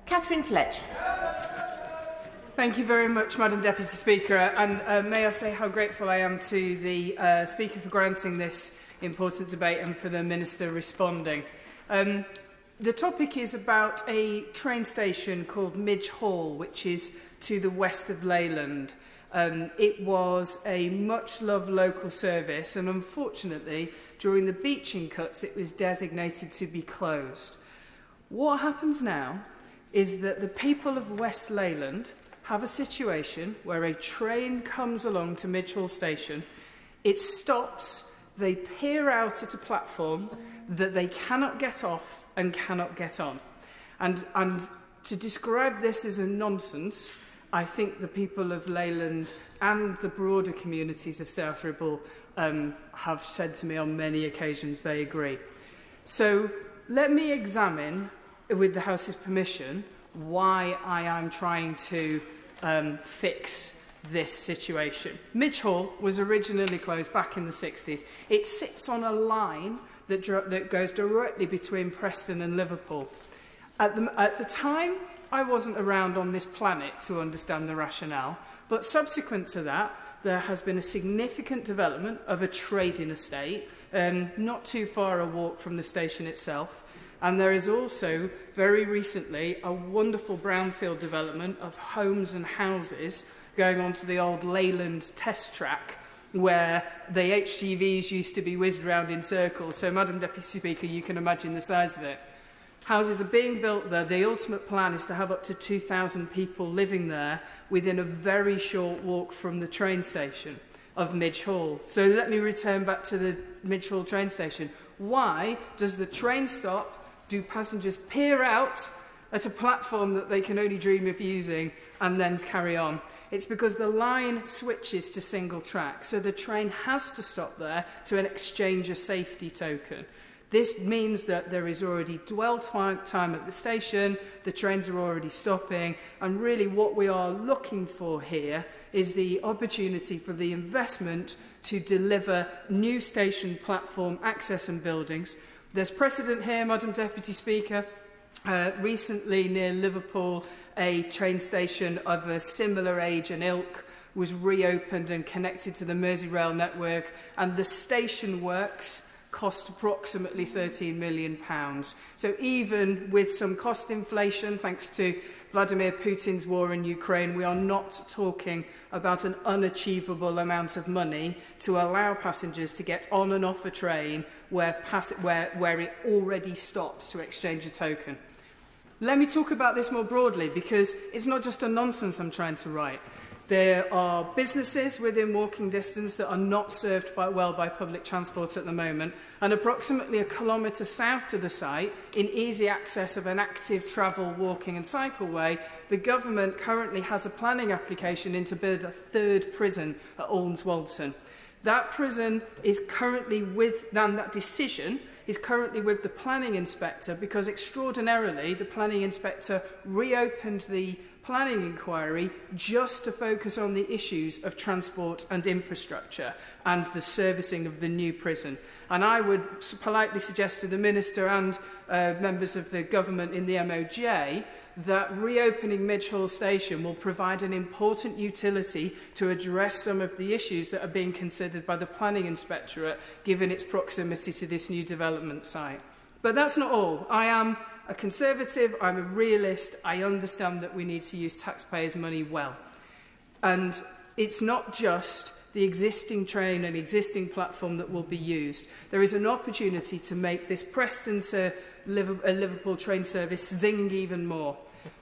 Katherine Fletcher. Thank you very much, Madam Deputy Speaker, and may I say how grateful I am to the Speaker for granting this important debate and for the Minister responding. The topic is about a train station called Midge Hall, which is to the west of Leyland. It was a much-loved local service, and unfortunately, during the beaching cuts, it was designated to be closed. What happens now is that the people of West Leyland have a situation where a train comes along to Midge Hall station, it stops, they peer out at a platform that they cannot get off and cannot get on. And to describe this as a nonsense, I think the people of Leyland and the broader communities of South Ribble have said to me on many occasions they agree. So let me examine, with the House's permission, why I am trying to fix this situation. Midge Hall was originally closed back in the 60s. It sits on a line that goes directly between Preston and Liverpool. At the time, I wasn't around on this planet to understand the rationale, but subsequent to that, there has been a significant development of a trading estate, not too far a walk from the station itself. And there is also, very recently, a wonderful brownfield development of homes and houses going onto the old Leyland test track, where the HGVs used to be whizzed around in circles. So, Madam Deputy Speaker, you can imagine the size of it. Houses are being built there. The ultimate plan is to have up to 2,000 people living there within a very short walk from the train station of Midge Hall. So let me return back to the Midge Hall train station. Why does the train stop? Do passengers peer out at a platform that they can only dream of using and then carry on? It's because the line switches to single track, so the train has to stop there to exchange a safety token. This means that there is already dwell time at the station, the trains are already stopping, and really what we are looking for here is the opportunity for the investment to deliver new station platform access and buildings. There's precedent here, Madam Deputy Speaker. Recently, near Liverpool, a train station of a similar age and ilk was reopened and connected to the Merseyrail network, and the station works cost approximately £13 million. So even with some cost inflation, thanks to Vladimir Putin's war in Ukraine, we are not talking about an unachievable amount of money to allow passengers to get on and off a train where it already stops to exchange a token. Let me talk about this more broadly, because it's not just a nonsense I'm trying to write. There are businesses within walking distance that are not served well by public transport at the moment, and approximately a kilometre south to the site, in easy access of an active travel, walking and cycleway, the government currently has a planning application in to build a third prison at Alnes-Walton. That prison is currently that decision is currently with the planning inspector, because extraordinarily the planning inspector reopened the planning inquiry just to focus on the issues of transport and infrastructure and the servicing of the new prison. And I would politely suggest to the Minister and members of the government in the MOJ that reopening Midge Hall Station will provide an important utility to address some of the issues that are being considered by the Planning Inspectorate, given its proximity to this new development site. But that's not all. I am a Conservative, I'm a realist, I understand that we need to use taxpayers' money well. And it's not just the existing train and existing platform that will be used. There is an opportunity to make this Preston to Liverpool train service zing even more.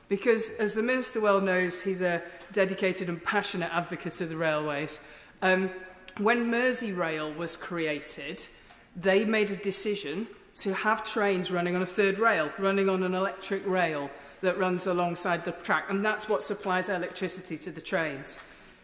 Because, as the Minister well knows, he's a dedicated and passionate advocate of the railways. When Merseyrail was created, they made a decision to have trains running on a third rail, running on an electric rail that runs alongside the track, and that's what supplies electricity to the trains.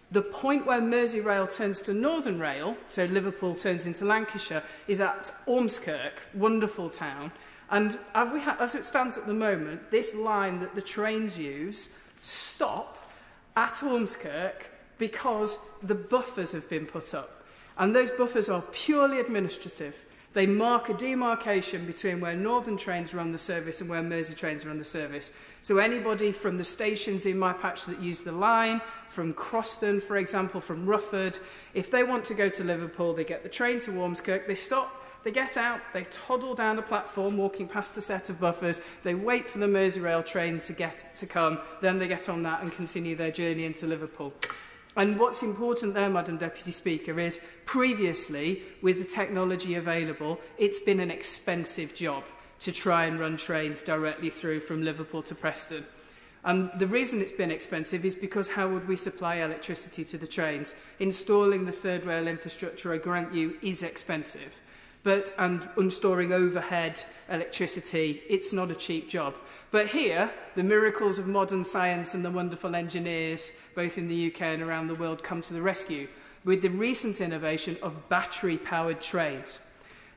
The point where Merseyrail turns to Northern Rail, so Liverpool turns into Lancashire, is at Ormskirk, wonderful town. And as it stands at the moment, this line that the trains use stop at Ormskirk because the buffers have been put up. And those buffers are purely administrative. They mark a demarcation between where Northern trains run the service and where Mersey trains run the service. So anybody from the stations in my patch that use the line, from Croston, for example, from Rufford, if they want to go to Liverpool, they get the train to Ormskirk, they stop, they get out, they toddle down a platform, walking past a set of buffers, they wait for the Merseyrail train to come, then they get on that and continue their journey into Liverpool. And what's important there, Madam Deputy Speaker, is previously, with the technology available, it's been an expensive job to try and run trains directly through from Liverpool to Preston. And the reason it's been expensive is because how would we supply electricity to the trains? Installing the third rail infrastructure, I grant you, is expensive. And storing overhead electricity, it's not a cheap job. But here, the miracles of modern science and the wonderful engineers, both in the UK and around the world, come to the rescue with the recent innovation of battery-powered trains.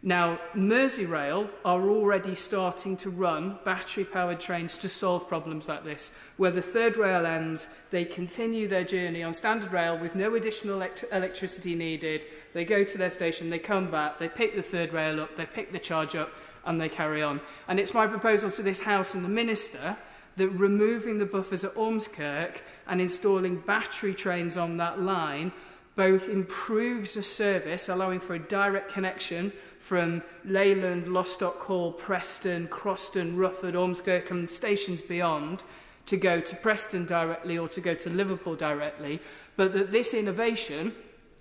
Now, Merseyrail are already starting to run battery-powered trains to solve problems like this, where the third rail ends, they continue their journey on standard rail with no additional electricity needed. They go to their station, they come back, they pick the third rail up, they pick the charge up, and they carry on. And it's my proposal to this House and the Minister that removing the buffers at Ormskirk and installing battery trains on that line both improves the service, allowing for a direct connection from Leyland, Lostock Hall, Preston, Croston, Rufford, Ormskirk and stations beyond to go to Preston directly or to go to Liverpool directly, but that this innovation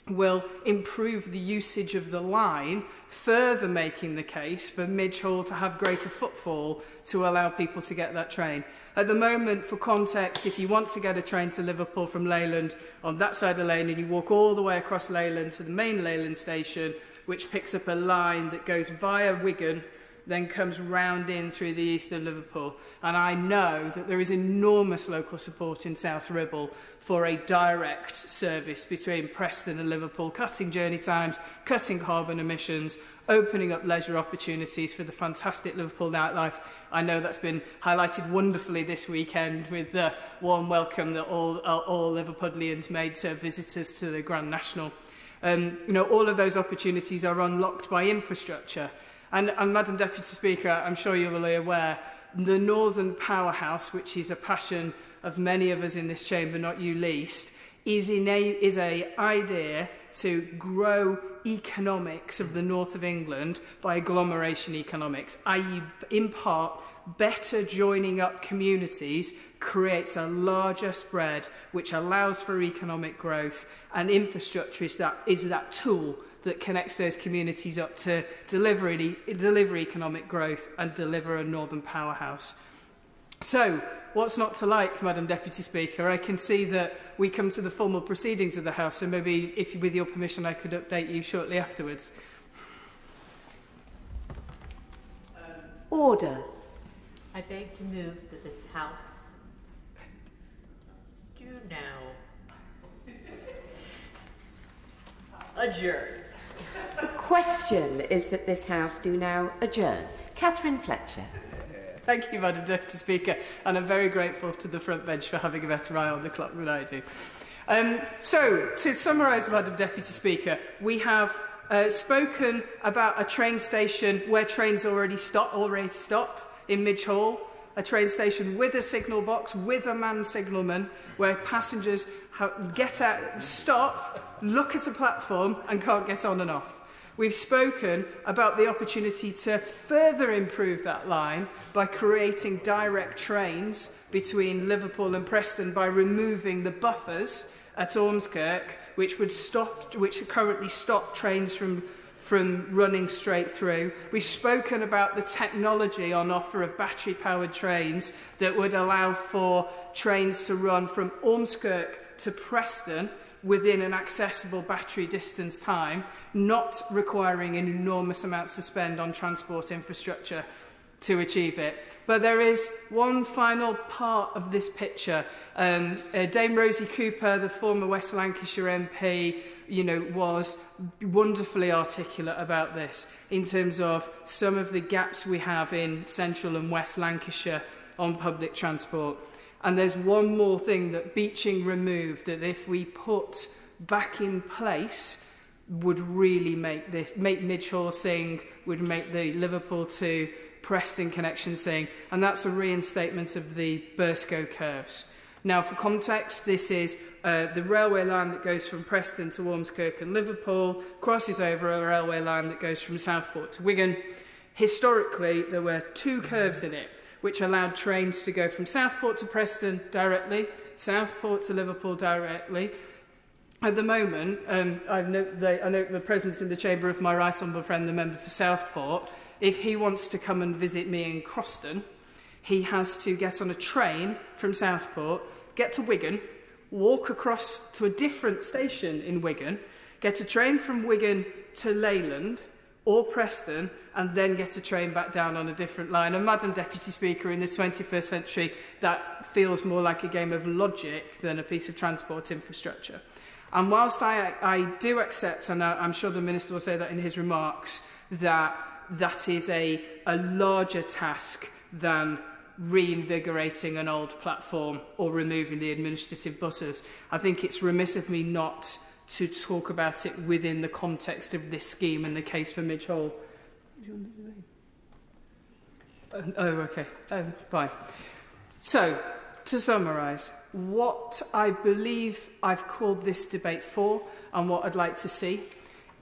will improve the usage of the line, further making the case for Midge Hall to have greater footfall to allow people to get that train. At the moment, for context, if you want to get a train to Liverpool from Leyland on that side of the lane and you walk all the way across Leyland to the main Leyland station, which picks up a line that goes via Wigan, then comes round in through the east of Liverpool. And I know that there is enormous local support in South Ribble for a direct service between Preston and Liverpool, cutting journey times, cutting carbon emissions, opening up leisure opportunities for the fantastic Liverpool nightlife. I know that's been highlighted wonderfully this weekend with the warm welcome that all Liverpudlians made to visitors to the Grand National. All of those opportunities are unlocked by infrastructure. And Madam Deputy Speaker, I'm sure you're fully aware, the Northern Powerhouse, which is a passion of many of us in this chamber, not you least, is an idea to grow economics of the north of England by agglomeration economics, i.e. in part, better joining up communities creates a larger spread which allows for economic growth, and infrastructure is that tool that connects those communities up to deliver economic growth and deliver a northern powerhouse. So, what's not to like, Madam Deputy Speaker? I can see that we come to the formal proceedings of the House, so maybe, if with your permission, I could update you shortly afterwards. Order. I beg to move that this House do now adjourn. The question is that this House do now adjourn. Katherine Fletcher. Thank you, Madam Deputy Speaker, and I'm very grateful to the front bench for having a better eye on the clock than I do. So, to summarise, Madam Deputy Speaker, we have spoken about a train station where trains already stop in Midge Hall, a train station with a signal box, with a manned signalman, where passengers get out, stop, look at a platform and can't get on and off. We've spoken about the opportunity to further improve that line by creating direct trains between Liverpool and Preston by removing the buffers at Ormskirk, which currently stop trains from running straight through. We've spoken about the technology on offer of battery-powered trains that would allow for trains to run from Ormskirk to Preston within an accessible battery distance time, not requiring an enormous amounts to spend on transport infrastructure to achieve it. But there is one final part of this picture. Dame Rosie Cooper, the former West Lancashire MP, was wonderfully articulate about this in terms of some of the gaps we have in Central and West Lancashire on public transport. And there's one more thing that Beeching removed, that if we put back in place would really make Midge Hall sing, would make the Liverpool to Preston connection sing, and that's a reinstatement of the Burscough curves. Now, for context, this is the railway line that goes from Preston to Ormskirk and Liverpool, crosses over a railway line that goes from Southport to Wigan. Historically, there were 2 curves in it, which allowed trains to go from Southport to Preston directly, Southport to Liverpool directly. At the moment, I note the presence in the chamber of my right honourable friend, the member for Southport. If he wants to come and visit me in Croston, he has to get on a train from Southport, get to Wigan, walk across to a different station in Wigan, get a train from Wigan to Leyland or Preston, and then get a train back down on a different line. And Madam Deputy Speaker, in the 21st century, that feels more like a game of logic than a piece of transport infrastructure. And whilst I do accept, and I'm sure the Minister will say that in his remarks, that is a larger task than reinvigorating an old platform or removing the administrative buses, I think it's remiss of me not to talk about it within the context of this scheme and the case for Midge Hall. Okay. Fine. So, to summarise, what I believe I've called this debate for and what I'd like to see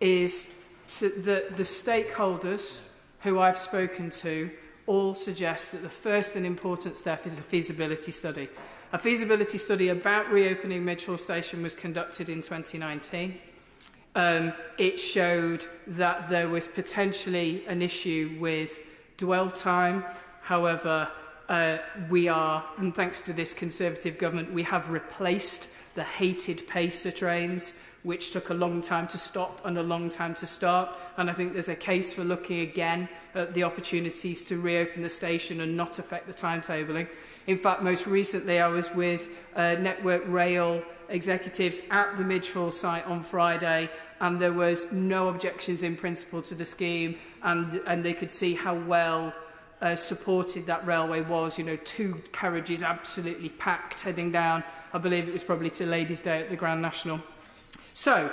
is the stakeholders who I've spoken to all suggest that the first and important step is a feasibility study. A feasibility study about reopening Midge Hall Station was conducted in 2019. It showed that there was potentially an issue with dwell time. However, and thanks to this Conservative government, we have replaced the hated Pacer trains, which took a long time to stop and a long time to start. And I think there's a case for looking again at the opportunities to reopen the station and not affect the timetabling. In fact, most recently I was with Network Rail executives at the Midge Hall site on Friday, and there was no objections in principle to the scheme, and they could see how well supported that railway was. 2 carriages absolutely packed heading down. I believe it was probably to Ladies' Day at the Grand National. So,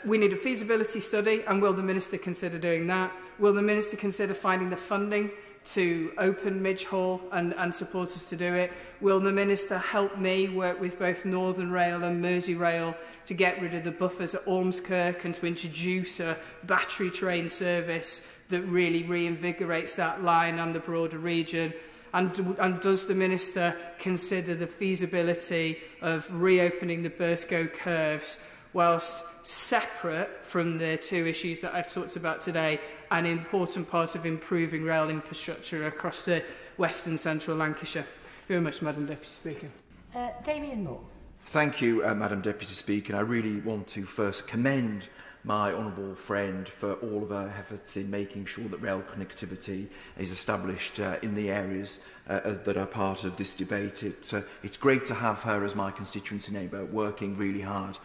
we need a feasibility study, and will the Minister consider doing that? Will the Minister consider finding the funding to open Midge Hall and support us to do it? Will the Minister help me work with both Northern Rail and Merseyrail to get rid of the buffers at Ormskirk and to introduce a battery train service that really reinvigorates that line and the broader region? And does the Minister consider the feasibility of reopening the Burscough curves whilst separate from the 2 issues that I've talked about today, an important part of improving rail infrastructure across the Western Central Lancashire? Very much, Madam Deputy Speaker. Damien Moore. Thank you, Madam Deputy Speaker. I really want to first commend my honourable friend for all of her efforts in making sure that rail connectivity is established in the areas that are part of this debate. It's great to have her as my constituency neighbour working really hard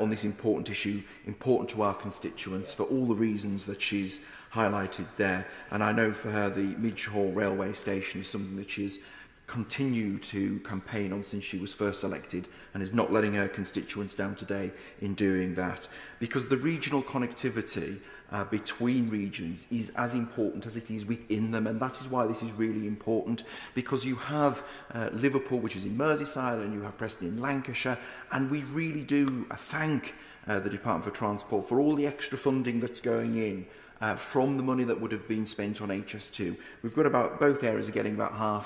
on this important issue, important to our constituents for all the reasons that she's highlighted there. And I know for her the Midge Hall railway station is something that she's continued to campaign on since she was first elected, and is not letting her constituents down today in doing that, because the regional connectivity between regions is as important as it is within them, and that is why this is really important, because you have Liverpool, which is in Merseyside, and you have Preston in Lancashire, and we really do thank the Department for Transport for all the extra funding that's going in from the money that would have been spent on HS2. We've got both areas are getting about £500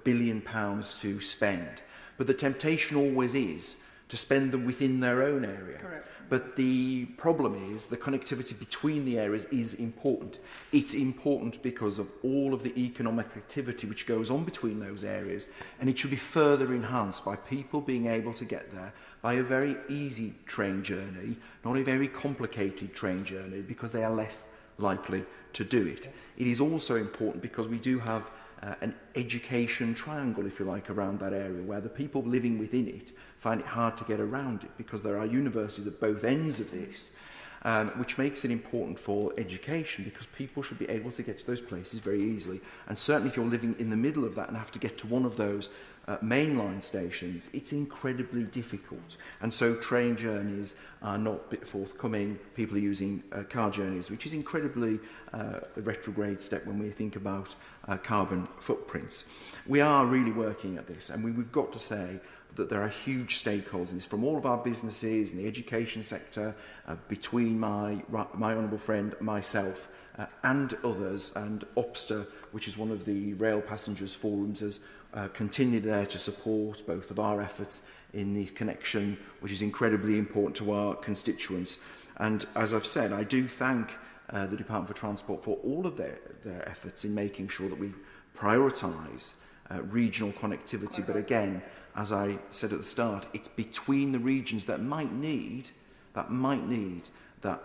million to spend, but the temptation always is to spend them within their own area. Correct. But the problem is the connectivity between the areas is important. It's important because of all of the economic activity which goes on between those areas, and it should be further enhanced by people being able to get there by a very easy train journey, not a very complicated train journey, because they are less likely to do it. It is also important because we do have an education triangle, if you like, around that area, where the people living within it find it hard to get around it because there are universities at both ends of this. which makes it important for education because people should be able to get to those places very easily. And certainly if you're living in the middle of that and have to get to one of those mainline stations, it's incredibly difficult. And so train journeys are not forthcoming. People are using car journeys, which is incredibly a retrograde step when we think about carbon footprints. We are really working at this, and we've got to say that there are huge stakeholders in this, from all of our businesses and the education sector, between my honourable friend, myself, and others, and Opster, which is one of the rail passengers forums, has continued there to support both of our efforts in the connection, which is incredibly important to our constituents. And as I've said, I do thank the Department for Transport for all of their efforts in making sure that we prioritise regional connectivity. But again, as I said at the start, it's between the regions that might need that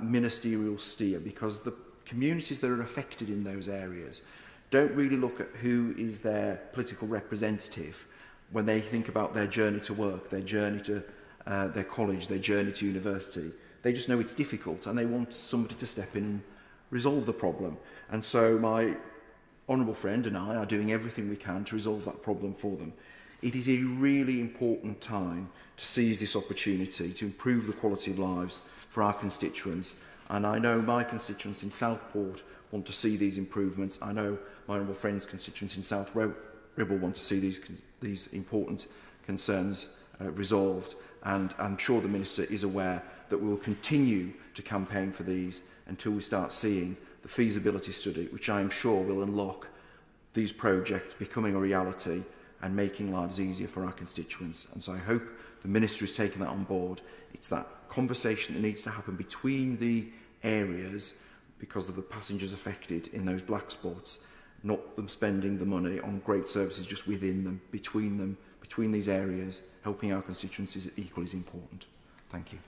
ministerial steer, because the communities that are affected in those areas don't really look at who is their political representative when they think about their journey to work, their journey to their college, their journey to university. They just know it's difficult and they want somebody to step in and resolve the problem. And so my honourable friend and I are doing everything we can to resolve that problem for them. It is a really important time to seize this opportunity to improve the quality of lives for our constituents. And I know my constituents in Southport want to see these improvements. I know my honourable friend's constituents in South Ribble want to see these important concerns resolved. And I'm sure the Minister is aware that we will continue to campaign for these until we start seeing the feasibility study, which I am sure will unlock these projects becoming a reality and making lives easier for our constituents. And so I hope the Minister is taking that on board. It's that conversation that needs to happen between the areas because of the passengers affected in those black spots, not them spending the money on great services just within them, between these areas. Helping our constituents is equally as important. Thank you.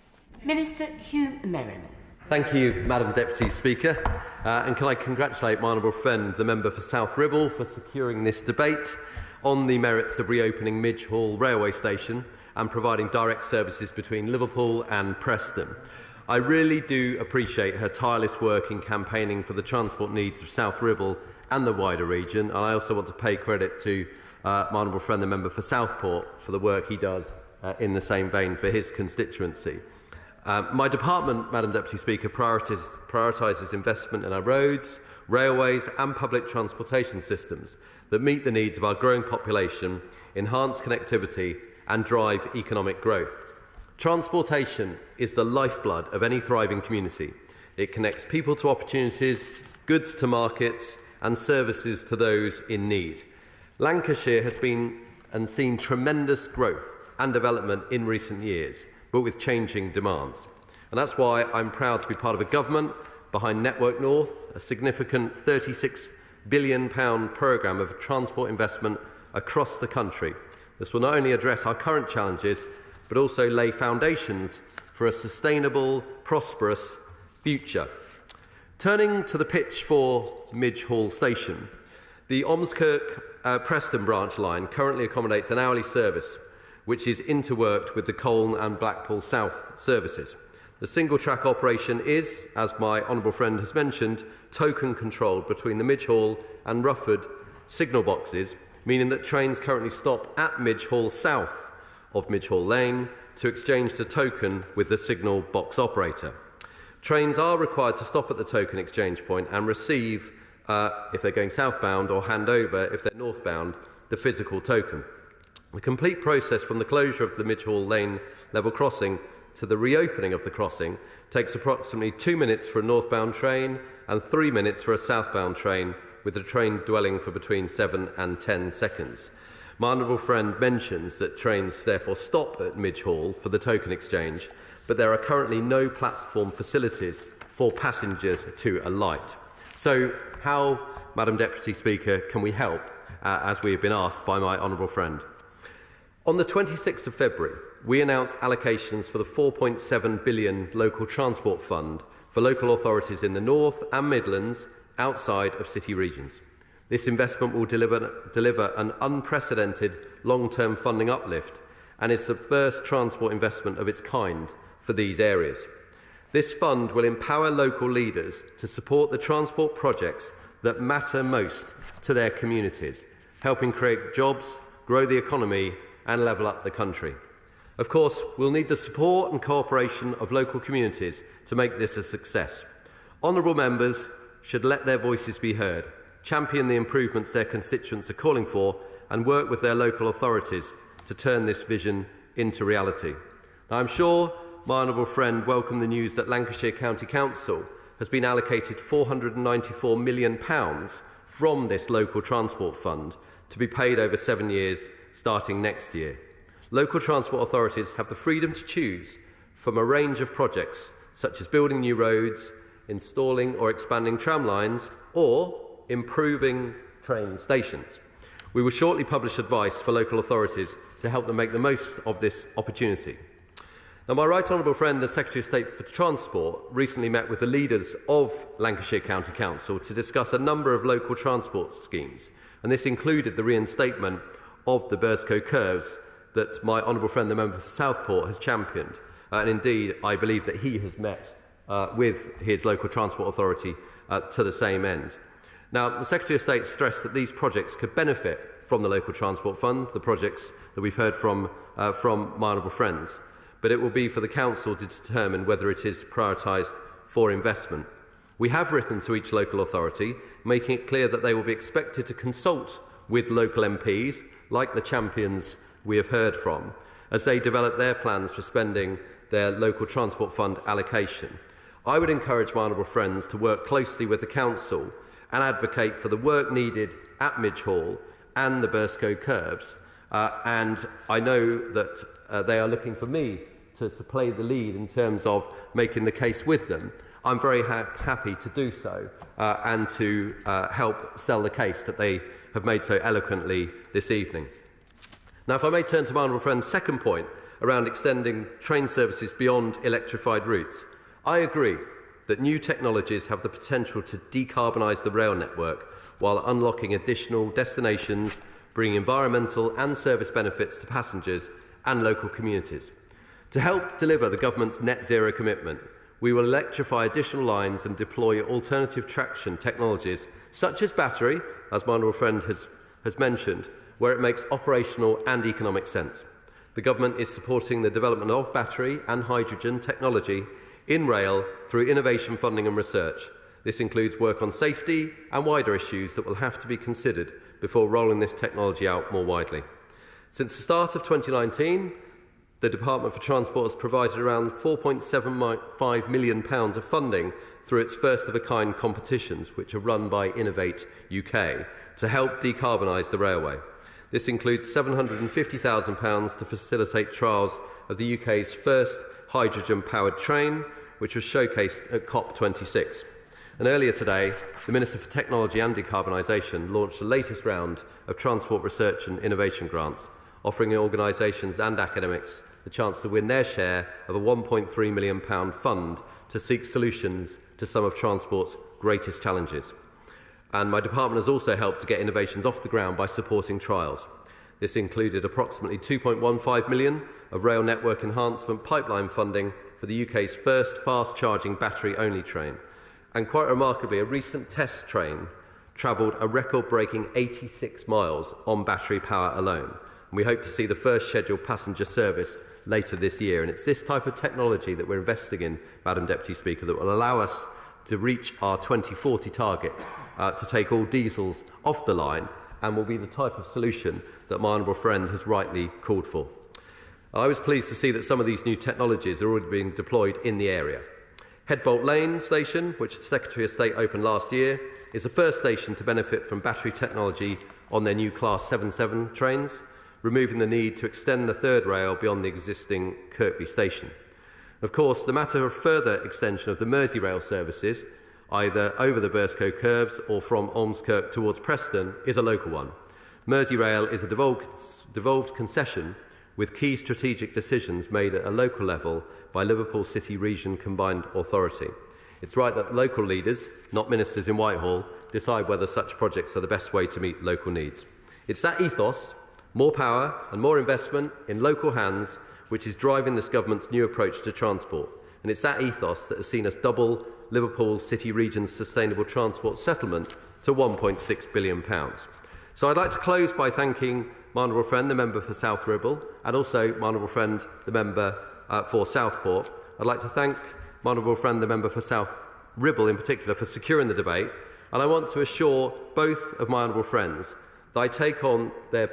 Minister Hugh Merriman. Thank you, Madam Deputy Speaker. And can I congratulate my honourable friend, the member for South Ribble, for securing this debate on the merits of reopening Midge Hall railway station and providing direct services between Liverpool and Preston. I really do appreciate her tireless work in campaigning for the transport needs of South Ribble and the wider region. And I also want to pay credit to my honourable friend, the member for Southport, for the work he does in the same vein for his constituency. My department, Madam Deputy Speaker, prioritises investment in our roads, railways and public transportation systems that meet the needs of our growing population, enhance connectivity and drive economic growth. Transportation is the lifeblood of any thriving community. It connects people to opportunities, goods to markets and services to those in need. Lancashire has been and seen tremendous growth and development in recent years, but with changing demands. And that's why I'm proud to be part of a government behind Network North, a significant £36 billion programme of transport investment across the country. This will not only address our current challenges, but also lay foundations for a sustainable, prosperous future. Turning to the pitch for Midge Hall Station, the Ormskirk-Preston branch line currently accommodates an hourly service which is interworked with the Colne and Blackpool South services. The single-track operation is, as my honourable friend has mentioned, token-controlled between the Midge Hall and Rufford signal boxes, meaning that trains currently stop at Midge Hall south of Midge Hall Lane to exchange the token with the signal box operator. Trains are required to stop at the token exchange point and receive, if they're going southbound, or hand over, if they're northbound, the physical token. The complete process from the closure of the Midge Hall Lane level crossing to the reopening of the crossing takes approximately 2 minutes for a northbound train and 3 minutes for a southbound train, with the train dwelling for between 7 and 10 seconds. My honourable friend mentions that trains therefore stop at Midge Hall for the token exchange, but there are currently no platform facilities for passengers to alight. So how, Madam Deputy Speaker, can we help, as we have been asked by my honourable friend? On the 26th of February, we announced allocations for the £4.7 billion Local Transport Fund for local authorities in the North and Midlands outside of city regions. This investment will deliver an unprecedented long-term funding uplift and is the first transport investment of its kind for these areas. This fund will empower local leaders to support the transport projects that matter most to their communities, helping create jobs, grow the economy and level up the country. Of course, we'll need the support and cooperation of local communities to make this a success. Honourable members should let their voices be heard, champion the improvements their constituents are calling for and work with their local authorities to turn this vision into reality. Now, I'm sure my honourable friend welcomed the news that Lancashire County Council has been allocated £494 million from this local transport fund to be paid over 7 years starting next year. Local transport authorities have the freedom to choose from a range of projects such as building new roads, installing or expanding tram lines or improving train stations. We will shortly publish advice for local authorities to help them make the most of this opportunity. Now, my right honourable friend, the Secretary of State for Transport, recently met with the leaders of Lancashire County Council to discuss a number of local transport schemes, and this included the reinstatement of the Burscough curves that my honourable friend, the member for Southport, has championed. And indeed, I believe that he has met with his local transport authority to the same end. Now, the Secretary of State stressed that these projects could benefit from the local transport fund, the projects that we've heard from my honourable friends, but it will be for the Council to determine whether it is prioritised for investment. We have written to each local authority, making it clear that they will be expected to consult with local MPs, like the champions we have heard from, as they develop their plans for spending their local transport fund allocation. I would encourage my honourable friends to work closely with the Council and advocate for the work needed at Midge Hall and the Burscough curves, and I know that they are looking for me to play the lead in terms of making the case with them. I'm very happy to do so and to help sell the case that they have made so eloquently this evening. Now, if I may turn to my honourable friend's second point around extending train services beyond electrified routes, I agree that new technologies have the potential to decarbonise the rail network while unlocking additional destinations, bringing environmental and service benefits to passengers and local communities. To help deliver the government's net zero commitment, we will electrify additional lines and deploy alternative traction technologies such as battery, as my honourable friend has mentioned, where it makes operational and economic sense. The government is supporting the development of battery and hydrogen technology in rail through innovation funding and research. This includes work on safety and wider issues that will have to be considered before rolling this technology out more widely. Since the start of 2019, the Department for Transport has provided around £4.75 million of funding through its first-of-a-kind competitions, which are run by Innovate UK, to help decarbonise the railway. This includes £750,000 to facilitate trials of the UK's first hydrogen-powered train, which was showcased at COP26. And earlier today, the Minister for Technology and Decarbonisation launched the latest round of transport research and innovation grants, offering organisations and academics the chance to win their share of a £1.3 million fund to seek solutions to some of transport's greatest challenges. And my department has also helped to get innovations off the ground by supporting trials. This included approximately £2.15 million of rail network enhancement pipeline funding for the UK's first fast-charging battery-only train. And quite remarkably, a recent test train travelled a record-breaking 86 miles on battery power alone. And we hope to see the first scheduled passenger service later this year. And it's this type of technology that we're investing in, Madam Deputy Speaker, that will allow us to reach our 2040 target to take all diesels off the line, and will be the type of solution that my honourable friend has rightly called for. I was pleased to see that some of these new technologies are already being deployed in the area. Headbolt Lane Station, which the Secretary of State opened last year, is the first station to benefit from battery technology on their new Class 77 trains, removing the need to extend the third rail beyond the existing Kirkby station. Of course, the matter of further extension of the Merseyrail services, either over the Burscough curves or from Ormskirk towards Preston, is a local one. Merseyrail is a devolved concession with key strategic decisions made at a local level by Liverpool City Region Combined Authority. It's right that local leaders, not ministers in Whitehall, decide whether such projects are the best way to meet local needs. It's that ethos, more power and more investment in local hands, which is driving this government's new approach to transport, and it's that ethos that has seen us double Liverpool City Region's sustainable transport settlement to £1.6 billion. So I'd like to close by thanking my honourable friend, the member for South Ribble, and also my honourable friend, the member for Southport. I'd like to thank my honourable friend, the member for South Ribble in particular, for securing the debate, and I want to assure both of my honourable friends that I take their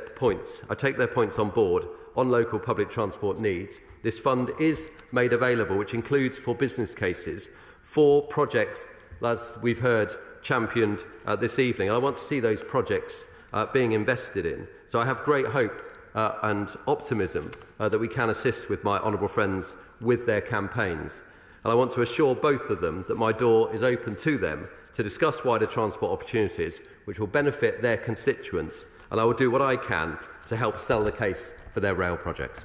points on board on local public transport needs. This fund is made available, which includes for business cases, for projects, as we've heard, championed this evening. I want to see those projects being invested in. So I have great hope and optimism that we can assist with my honourable friends with their campaigns. And I want to assure both of them that my door is open to them to discuss wider transport opportunities which will benefit their constituents, and I will do what I can to help sell the case for their rail projects.